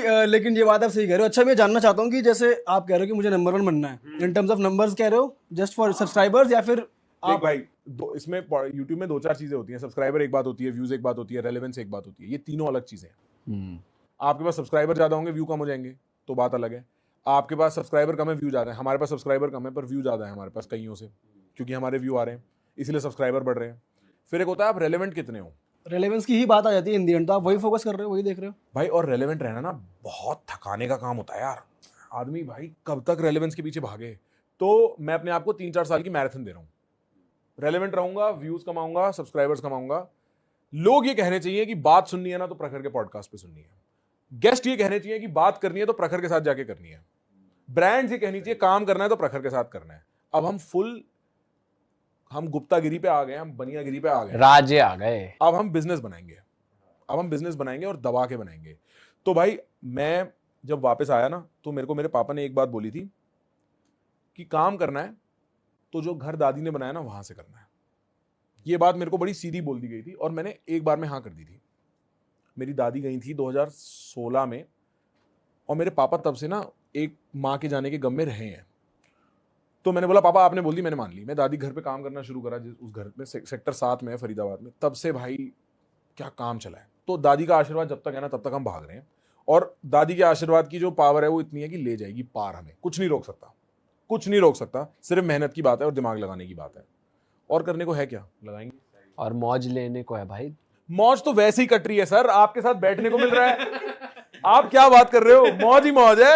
लेकिन ये बात आप सही कह रहे हो। अच्छा मैं जानना चाहता हूँ कि जैसे आप कह रहे हो कि मुझे नंबर 1 बनना है, इन टर्म्स ऑफ नंबर्स कह रहे हो, जस्ट फॉर सब्सक्राइबर्स, या फिर देख भाई, इसमें यूट्यूब में 2-4 चीजें होती हैं। सब्सक्राइबर एक बात होती है, व्यूज एक बात होती है, रेलेवेंस एक बात होती है। ये तीनों अलग चीजें हैं। आपके पास सब्सक्राइबर ज्यादा होंगे, व्यू कम हो जाएंगे, तो बात अलग है। आपके पास सब्सक्राइबर कम है, व्यू ज्यादा है। हमारे पास सब्सक्राइबर कम है पर व्यू ज्यादा है हमारे पास कईयों से, क्योंकि हमारे व्यू आ रहे हैं, इसलिए सब्सक्राइबर बढ़ रहे हैं। फिर एक होता है आप रेलेवेंट कितने हो। रेलेवेंस की ही बात आ जाती है इन दी एंड, तो आप वही फोकस कर रहे हो, वही देख रहे हो भाई। और रेलेवेंट रहना ना बहुत थकाने का काम होता है यार। आदमी भाई कब तक रेलेवेंस के पीछे भागे। तो मैं अपने आप को 3-4 साल की मैराथन दे रहा हूँ। रेलेवेंट रहूंगा, व्यूज कमाऊंगा, सब्सक्राइबर्स कमाऊंगा। लोग ये कहने चाहिए कि बात सुननी है ना तो प्रखर के पॉडकास्ट पे सुननी है। गेस्ट ये कहने चाहिए कि बात करनी है तो प्रखर के साथ जाके करनी है। ब्रांड्स ये कहनी चाहिए काम करना है तो प्रखर के साथ करना है। अब हम गुप्तागिरी पे आ गए, हम बनियागिरी पे आ गए, राज्य आ गए। अब हम बिजनेस बनाएंगे और दबा के बनाएंगे। तो भाई मैं जब वापस आया ना, तो मेरे को मेरे पापा ने एक बात बोली थी कि काम करना है तो जो घर दादी ने बनाया ना वहां से करना है। ये बात मेरे को बड़ी सीधी बोल दी गई थी और मैंने एक बार में हाँ कर दी थी। मेरी दादी गई थी 2016 में, और मेरे पापा तब से ना एक माँ के जाने के गम में रहे हैं। तो मैंने बोला पापा आपने बोल दी, मैंने मान ली। मैं दादी घर पे काम करना शुरू करा, उस घर में सेक्टर 7 में है फरीदाबाद में। तब से भाई क्या काम चला है। तो दादी का आशीर्वाद जब तक है ना तब तक हम भाग रहे हैं। और दादी के आशीर्वाद की जो पावर है वो इतनी है कि ले जाएगी पार, हमें कुछ नहीं रोक सकता, कुछ नहीं रोक सकता। सिर्फ मेहनत की बात है और दिमाग लगाने की बात है, और करने को है क्या, लगाएंगे। और मौज लेने को है भाई। मौज तो वैसे ही कट रही है सर, आपके साथ बैठने को मिल रहा है। आप क्या बात कर रहे हो, मौज ही मौज है।